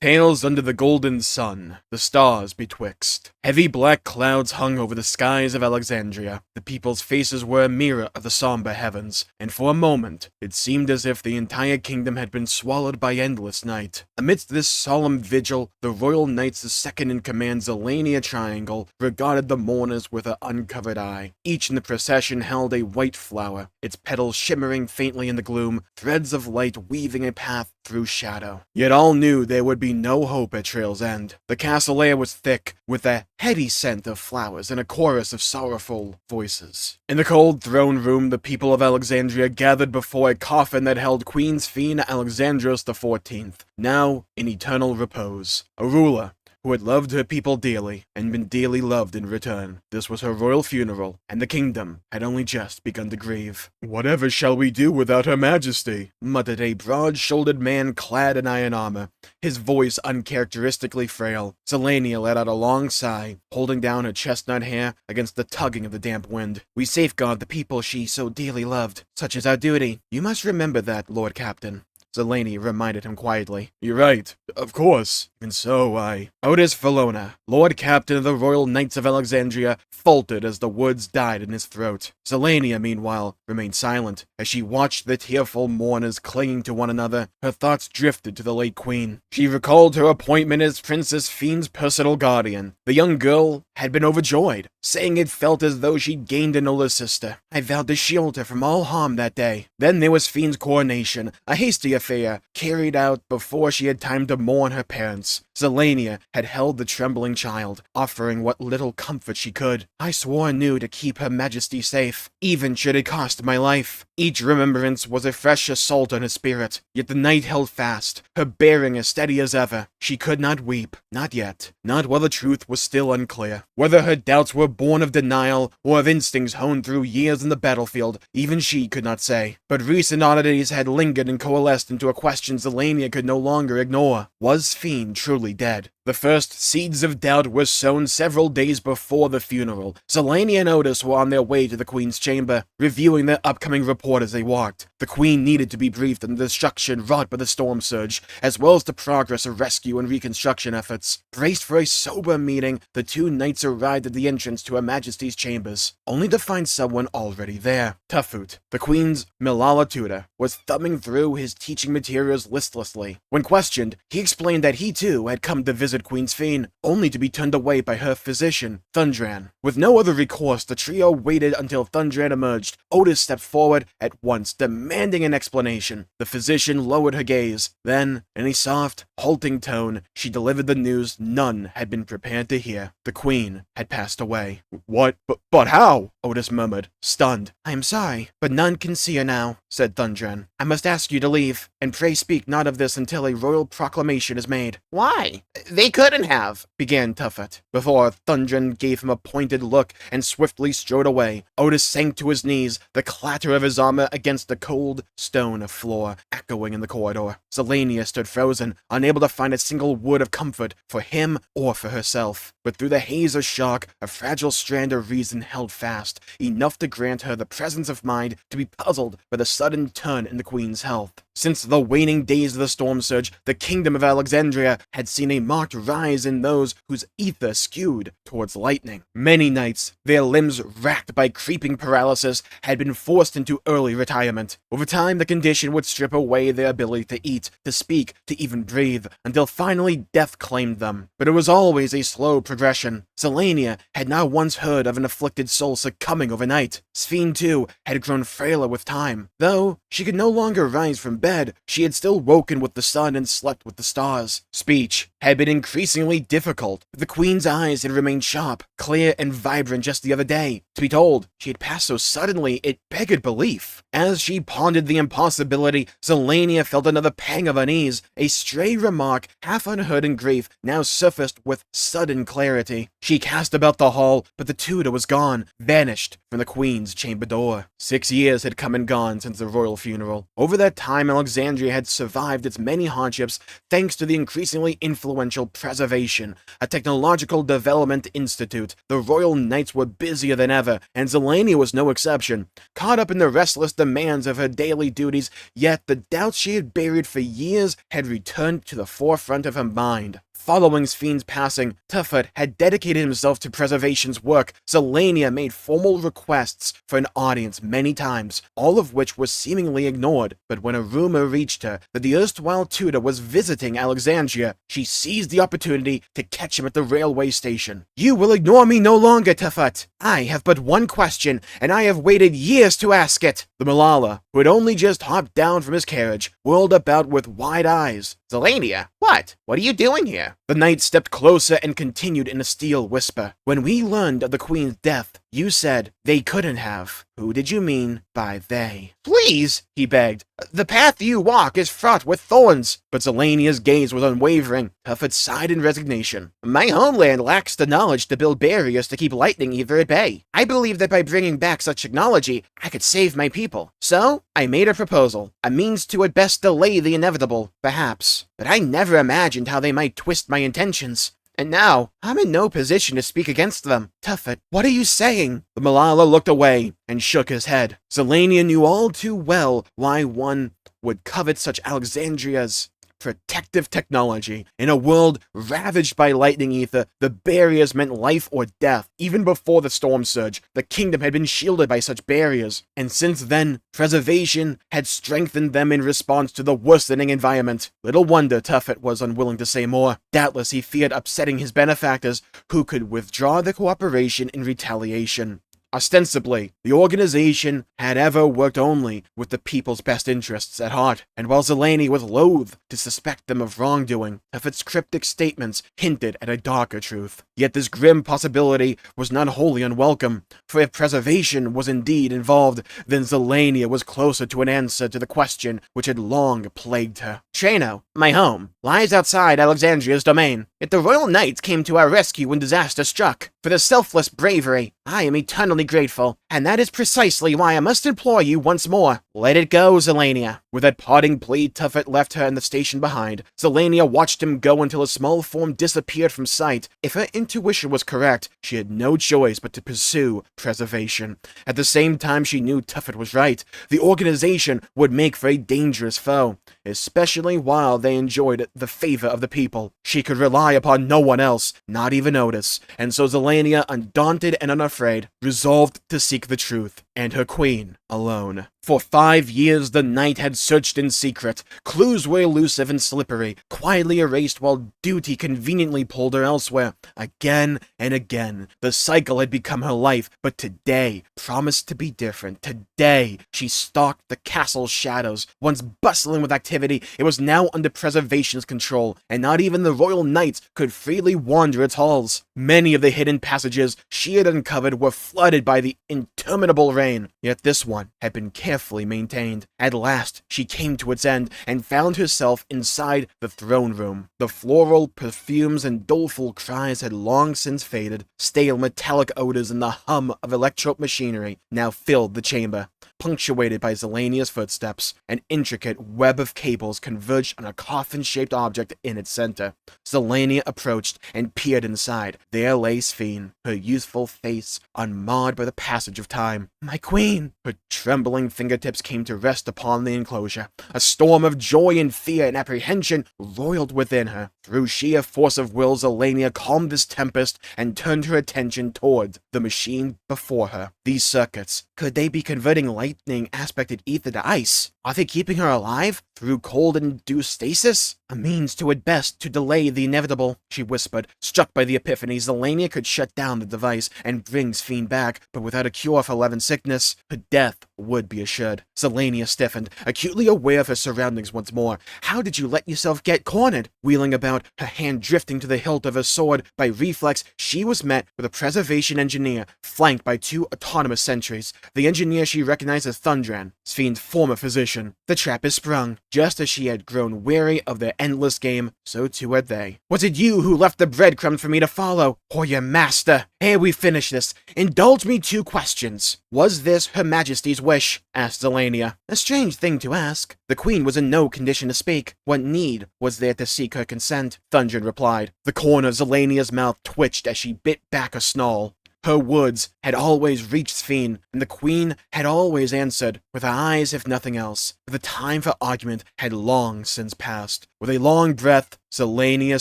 Pales under the golden sun, the stars betwixt. Heavy black clouds hung over the skies of Alexandria. The people's faces were a mirror of the somber heavens, and for a moment, it seemed as if the entire kingdom had been swallowed by endless night. Amidst this solemn vigil, the royal knights' second-in-command ZELENIA triangle regarded the mourners with an uncovered eye. Each in the procession held a white flower, its petals shimmering faintly in the gloom, threads of light weaving a path through shadow. Yet all knew there would be no hope at Trail's end. The castle air was thick, with a heady scent of flowers and a chorus of sorrowful voices. In the cold throne room, the people of Alexandria gathered before a coffin that held Queen Sphene Alexandros XIV, now in eternal repose. A ruler who had loved her people dearly, and been dearly loved in return. This was her royal funeral, and the kingdom had only just begun to grieve. "Whatever shall we do without her majesty?" muttered a broad-shouldered man clad in iron armor, his voice uncharacteristically frail. ZELENIA let out a long sigh, holding down her chestnut hair against the tugging of the damp wind. "We safeguard the people she so dearly loved. Such is our duty. You must remember that, Lord Captain." ZELENIA reminded him quietly. "You're right, of course. And so Otis Felona, Lord Captain of the Royal Knights of Alexandria, faltered as the words died in his throat. ZELENIA, meanwhile, remained silent. As she watched the tearful mourners clinging to one another, her thoughts drifted to the late queen. She recalled her appointment as Princess Sphene's personal guardian. The young girl had been overjoyed, saying it felt as though she'd gained an older sister. "I vowed to shield her from all harm that day." Then there was Sphene's coronation, a hasty affair, carried out before she had time to mourn her parents. ZELENIA had held the trembling child, offering what little comfort she could. "I swore anew to keep Her Majesty safe, even should it cost my life." Each remembrance was a fresh assault on her spirit, yet the night held fast, her bearing as steady as ever. She could not weep, not yet, not while the truth was still unclear. Whether her doubts were born of denial, or of instincts honed through years in the battlefield, even she could not say. But recent oddities had lingered and coalesced into a question ZELENIA could no longer ignore. Was Sphene truly dead? The first seeds of doubt were sown several days before the funeral. ZELENIA and Otis were on their way to the Queen's chamber, reviewing their upcoming report as they walked. The Queen needed to be briefed on the destruction wrought by the storm surge, as well as the progress of rescue and reconstruction efforts. Braced for a sober meeting, the two knights arrived at the entrance to Her Majesty's chambers, only to find someone already there. Tufut, the Queen's Milala tutor, was thumbing through his teaching materials listlessly. When questioned, he explained that he too had come to visit Queen Sphene, only to be turned away by her physician, Thundran. With no other recourse, the trio waited until Thundran emerged. Otis stepped forward at once, demanding an explanation. The physician lowered her gaze. Then, in a soft, halting tone, she delivered the news none had been prepared to hear. The Queen had passed away. "What? But how?" Otis murmured, stunned. "I am sorry, but none can see her now," said Thundran. "I must ask you to leave, and pray speak not of this until a royal proclamation is made." "Why? They couldn't have," began Tufut, before Thundran gave him a pointed look and swiftly strode away. Otis sank to his knees, the clatter of his armor against the cold stone floor echoing in the corridor. ZELENIA stood frozen, unable to find a single word of comfort for him or for herself. But through the haze of shock, a fragile strand of reason held fast, enough to grant her the presence of mind to be puzzled by the sudden turn in the Queen's health. Since the waning days of the storm surge, the kingdom of Alexandria had seen a marked rise in those whose ether skewed towards lightning. Many knights, their limbs racked by creeping paralysis, had been forced into early retirement. Over time, the condition would strip away their ability to eat, to speak, to even breathe, until finally death claimed them. But it was always a slow progression. ZELENIA had not once heard of an afflicted soul succumbing overnight. Sphene, too, had grown frailer with time. Though she could no longer rise from bed, she had still woken with the sun and slept with the stars. Speech had been increasingly difficult. The Queen's eyes had remained sharp, clear, and vibrant just the other day. To be told she had passed so suddenly, it begged belief. As she pondered the impossibility, ZELENIA felt another pang of unease. A stray remark, half unheard in grief, now surfaced with sudden clarity. She cast about the hall, but the tutor was gone, vanished from the Queen's chamber door. 6 years had come and gone since the royal funeral. Over that time, Alexandria had survived its many hardships thanks to the increasingly influential influential Preservation, a technological development institute. The Royal Knights were busier than ever, and ZELENIA was no exception. Caught up in the restless demands of her daily duties, yet the doubts she had buried for years had returned to the forefront of her mind. Following Sphene's passing, Tuffet had dedicated himself to Preservation's work. ZELENIA made formal requests for an audience many times, all of which were seemingly ignored. But when a rumor reached her that the erstwhile tutor was visiting Alexandria, she seized the opportunity to catch him at the railway station. "You will ignore me no longer, Tuffet. I have but one question, and I have waited years to ask it." The Malala, who had only just hopped down from his carriage, whirled about with wide eyes. "ZELENIA, what? What are you doing here?" The knight stepped closer and continued in a steel whisper. "When we learned of the Queen's death, you said they couldn't have. Who did you mean by they?" "Please," he begged. "the path you walk is fraught with thorns." But ZELENIA's gaze was unwavering. Tuffet sighed in resignation. "My homeland lacks the knowledge to build barriers to keep lightning ether at bay. I believe that by bringing back such technology, I could save my people. So, I made a proposal, a means to at best delay the inevitable, perhaps. But I never imagined how they might twist my intentions. And now, I'm in no position to speak against them. Tuffet, what are you saying?" The Malala looked away and shook his head. ZELENIA knew all too well why one would covet such Alexandria's protective technology. In a world ravaged by lightning ether, the barriers meant life or death. Even before the storm surge, the kingdom had been shielded by such barriers, and since then, Preservation had strengthened them in response to the worsening environment. Little wonder Tuffet was unwilling to say more. Doubtless he feared upsetting his benefactors, who could withdraw their cooperation in retaliation. Ostensibly, the organization had ever worked only with the people's best interests at heart, and while ZELENIA was loath to suspect them of wrongdoing, Tuffet's cryptic statements hinted at a darker truth. Yet this grim possibility was not wholly unwelcome, for if Preservation was indeed involved, then ZELENIA was closer to an answer to the question which had long plagued her. "Trano, my home, lies outside Alexandria's domain. Yet the Royal Knights came to our rescue when disaster struck. For their selfless bravery, I am eternally grateful, and that is precisely why I must implore you once more. Let it go, ZELENIA." With that parting plea, Tuffet left her in the station behind. ZELENIA watched him go until his small form disappeared from sight. If her intuition was correct, she had no choice but to pursue Preservation. At the same time, she knew Tuffet was right. The organization would make for a dangerous foe, especially while they enjoyed the favor of the people. She could rely upon no one else, not even Otis, and so ZELENIA, undaunted and unafraid, resolved to seek the truth, and her queen alone. For 5 years, the knight had searched in secret. Clues were elusive and slippery, quietly erased while duty conveniently pulled her elsewhere. Again and again, the cycle had become her life, but today promised to be different. Today, she stalked the castle's shadows. Once bustling with activity, it was now under Preservation's control, and not even the Royal Knights could freely wander its halls. Many of the hidden passages she had uncovered were flooded by the interminable rain, yet this one had been carefully maintained. At last, she came to its end and found herself inside the throne room. The floral perfumes and doleful cries had long since faded. Stale metallic odors and the hum of electro machinery now filled the chamber, punctuated by ZELENIA's footsteps. An intricate web of cables converged on a coffin-shaped object in its center. ZELENIA approached and peered inside. There lay Sphene, her youthful face unmarred by the passage of time. "My queen!" Her trembling fingertips came to rest upon the enclosure. A storm of joy and fear and apprehension roiled within her. Through sheer force of will, ZELENIA calmed this tempest and turned her attention toward the machine before her. These circuits, could they be converting lightning aspected ether to ice? Are they keeping her alive through cold-induced stasis? "A means to at best to delay the inevitable," she whispered. Struck by the epiphany, ZELENIA could shut down the device and bring Sphene back, but without a cure for Levin's sickness, her death would be assured. ZELENIA stiffened, acutely aware of her surroundings once more. How did you let yourself get cornered? Wheeling about, her hand drifting to the hilt of her sword, by reflex, she was met with a Preservation engineer, flanked by 2 autonomous sentries. The engineer she recognized as Thundran, Sphene's former physician. The trap is sprung. Just as she had grown weary of their endless game, so too had they. Was it you who left the breadcrumbs for me to follow, or your master? Ere we finish this, indulge me 2 questions. Was this Her Majesty's wish? Asked ZELENIA. A strange thing to ask. The Queen was in no condition to speak. What need was there to seek her consent? Thundred replied. The corner of ZELENIA's mouth twitched as she bit back a snarl. Her words had always reached Sphene, and the Queen had always answered, with her eyes if nothing else. But the time for argument had long since passed. With a long breath, ZELENIA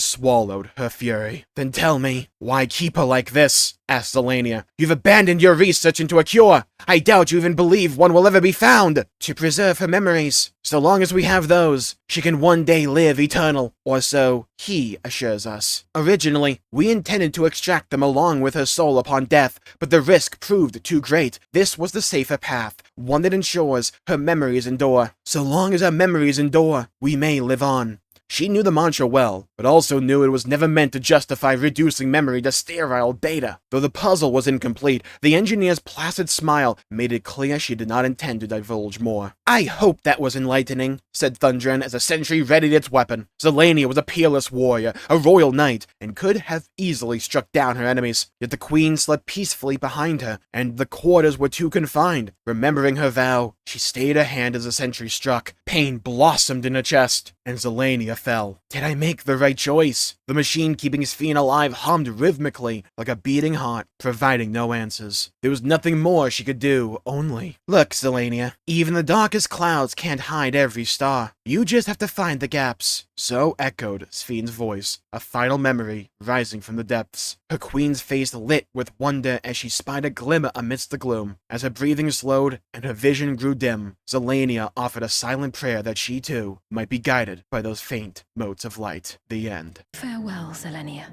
swallowed her fury. Then tell me, why keep her like this? Asked ZELENIA. You've abandoned your research into a cure. I doubt you even believe one will ever be found. To preserve her memories. So long as we have those, she can one day live eternal. Or so he assures us. Originally, we intended to extract them along with her soul upon death, but the risk proved too great. This was the safer path, one that ensures her memories endure. So long as her memories endure, we may live on. She knew the mantra well, but also knew it was never meant to justify reducing memory to sterile data. Though the puzzle was incomplete, the engineer's placid smile made it clear she did not intend to divulge more. I hope that was enlightening, said Thundren as a sentry readied its weapon. ZELENIA was a peerless warrior, a royal knight, and could have easily struck down her enemies. Yet the Queen slept peacefully behind her, and the quarters were too confined. Remembering her vow, she stayed her hand as the sentry struck. Pain blossomed in her chest, and ZELENIA fell. Did I make the right choice? The machine keeping Sphene alive hummed rhythmically, like a beating heart, providing no answers. There was nothing more she could do, only. Look, ZELENIA, even the darkest clouds can't hide every star. You just have to find the gaps. So echoed Sphene's voice, a final memory rising from the depths. Her queen's face lit with wonder as she spied a glimmer amidst the gloom. As her breathing slowed and her vision grew dim, ZELENIA offered a silent prayer that she too might be guided by those faint motes of light. The end. Farewell, ZELENIA.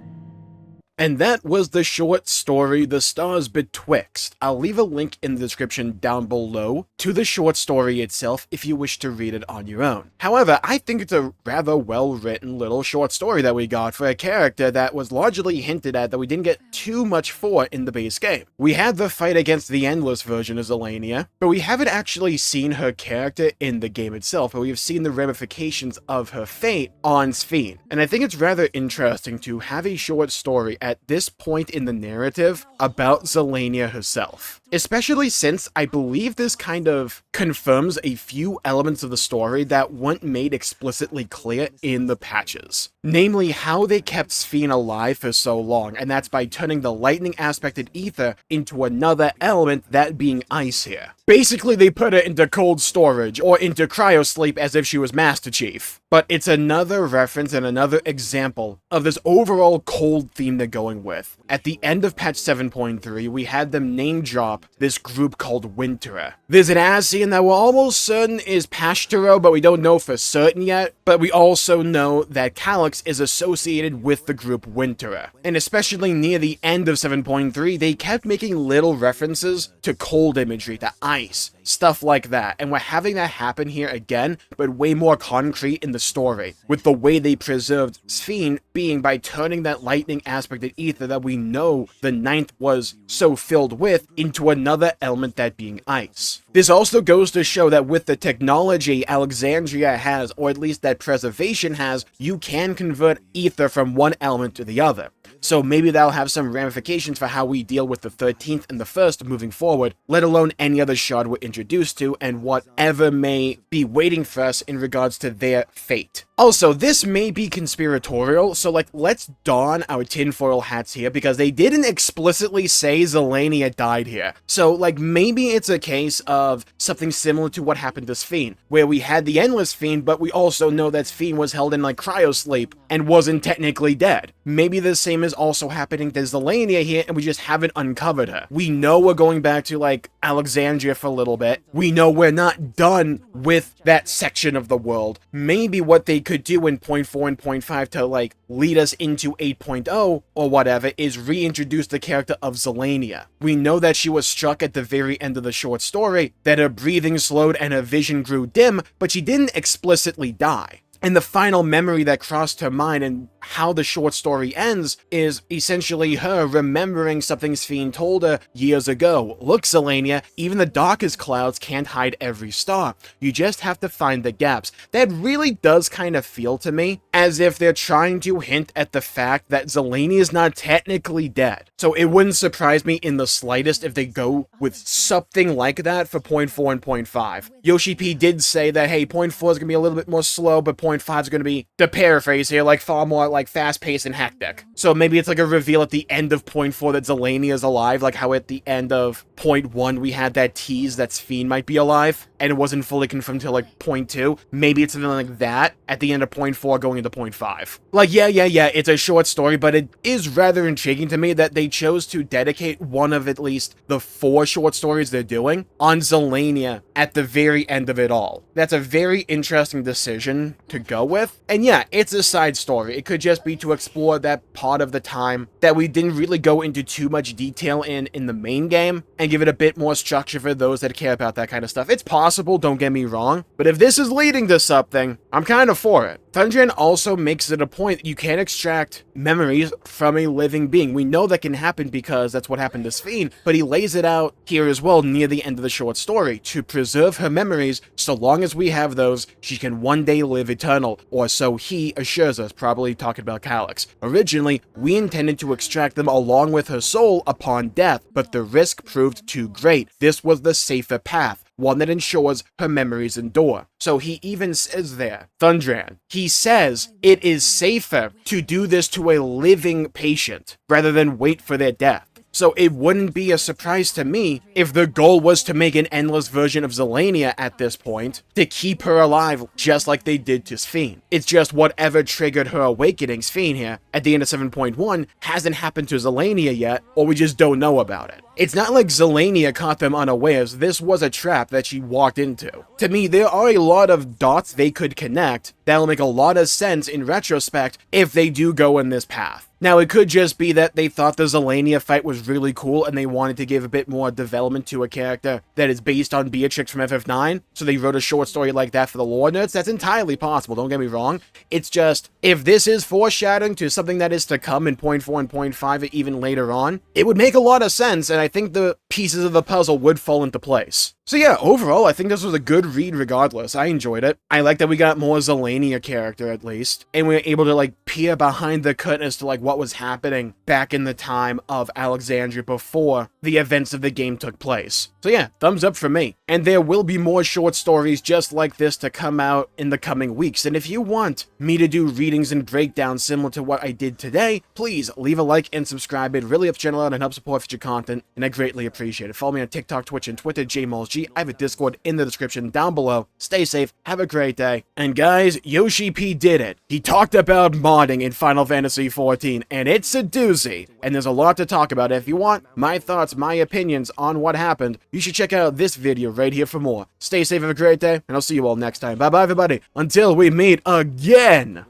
And that was the short story, The Stars Betwixt. I'll leave a link in the description down below to the short story itself if you wish to read it on your own. However, I think it's a rather well-written little short story that we got for a character that was largely hinted at that we didn't get too much for in the base game. We had the fight against the Endless version of ZELENIA, but we haven't actually seen her character in the game itself, but we've seen the ramifications of her fate on Sphene. And I think it's rather interesting to have a short story at this point in the narrative about ZELENIA herself. Especially since I believe this kind of confirms a few elements of the story that weren't made explicitly clear in the patches. Namely, how they kept Sphene alive for so long, and that's by turning the lightning aspected ether into another element, that being ice here. Basically, they put her into cold storage, or into cryosleep as if she was Master Chief. But it's another reference and another example of this overall cold theme they're going with. At the end of patch 7.3, we had them name drop this group called Winterer. There's an Ascian that we're almost certain is Pashtero, but we don't know for certain yet. But we also know that Calyx is associated with the group Winterer. And especially near the end of 7.3, they kept making little references to cold imagery, to ice, stuff like that. And we're having that happen here again, but way more concrete in the story, with the way they preserved Sphene being by turning that lightning aspected ether that we know the ninth was so filled with into another element, that being ice. This also goes to show that with the technology Alexandria has, or at least that preservation has, you can convert ether from one element to the other. So maybe that'll have some ramifications for how we deal with the 13th and the 1st moving forward, let alone any other shard we're introduced to and whatever may be waiting for us in regards to their fate. Also, this may be conspiratorial, so let's don our tinfoil hats here, because they didn't explicitly say ZELENIA died here. So maybe it's a case of something similar to what happened to Sphene, where we had the Endless Sphene, but we also know that Sphene was held in cryosleep and wasn't technically dead. Maybe the same is also happening to ZELENIA here, and we just haven't uncovered her. We know we're going back to Alexandria for a little bit. We know we're not done with that section of the world. Maybe what they could do in 0.4 and 0.5 to lead us into 8.0 or whatever is reintroduce the character of ZELENIA. We know that she was struck at the very end of the short story, that her breathing slowed and her vision grew dim, but she didn't explicitly die. And the final memory that crossed her mind and how the short story ends is essentially her remembering something Sphene told her years ago. Look, ZELENIA, even the darkest clouds can't hide every star. You just have to find the gaps. That really does kind of feel to me as if they're trying to hint at the fact that ZELENIA is not technically dead. So it wouldn't surprise me in the slightest if they go with something like that for point 4 and point 5. Yoshi P did say that, hey, point 4 is going to be a little bit more slow, but point 5 is going to be, to paraphrase here, like far more like fast-paced and hectic. So maybe it's like a reveal at the end of point 4 that ZELENIA is alive, like how at the end of point 1 we had that tease that Sphene might be alive, and it wasn't fully confirmed until like point 2. Maybe it's something like that at the end of point 4 going into point 5. Like, yeah, it's a short story, but it is rather intriguing to me that they chose to dedicate one of at least the 4 short stories they're doing on ZELENIA at the very end of it all. That's a very interesting decision to go with. And yeah, it's a side story. It could just be to explore that part of the time that we didn't really go into too much detail in the main game and give it a bit more structure for those that care about that kind of stuff. It's possible, don't get me wrong, but if this is leading to something, I'm kind of for it. Thundran also makes it a point that you can't extract memories from a living being. We know that can happen because that's what happened to Sphene, but he lays it out here as well near the end of the short story. To preserve her memories, so long as we have those, she can one day live eternal, or so he assures us, probably talking about Calyx. Originally, we intended to extract them along with her soul upon death, but the risk proved too great. This was the safer path, one that ensures her memories endure. So he even says there, Thundran, he says it is safer to do this to a living patient rather than wait for their death. So it wouldn't be a surprise to me if the goal was to make an endless version of ZELENIA at this point, to keep her alive just like they did to Sphene. It's just whatever triggered her awakening, Sphene here, at the end of 7.1, hasn't happened to ZELENIA yet, or we just don't know about it. It's not like ZELENIA caught them unawares. This was a trap that she walked into. To me, there are a lot of dots they could connect that'll make a lot of sense in retrospect if they do go in this path. Now, it could just be that they thought the ZELENIA fight was really cool and they wanted to give a bit more development to a character that is based on Beatrix from FF9, so they wrote a short story like that for the lore nerds. That's entirely possible, don't get me wrong. It's just, if this is foreshadowing to something that is to come in point 4 and point 5 even later on, it would make a lot of sense, and I think the pieces of the puzzle would fall into place. So yeah, overall, I think this was a good read regardless. I enjoyed it. I like that we got more ZELENIA character, at least, and we were able to, like, peer behind the curtain as to, like, what was happening back in the time of Alexandria before the events of the game took place. So yeah, thumbs up for me. And there will be more short stories just like this to come out in the coming weeks. And if you want me to do readings and breakdowns similar to what I did today, please leave a like and subscribe. It really helps the channel out and helps support future content, and I greatly appreciate it. Follow me on TikTok, Twitch, and Twitter, Jmulls G. I have a Discord in the description down below. Stay safe, have a great day. And guys, Yoshi P did it. He talked about modding in Final Fantasy XIV, and it's a doozy. And there's a lot to talk about. If you want my thoughts, my opinions on what happened, you should check out this video right here for more. Stay safe, have a great day, and I'll see you all next time. Bye-bye, everybody. Until we meet again!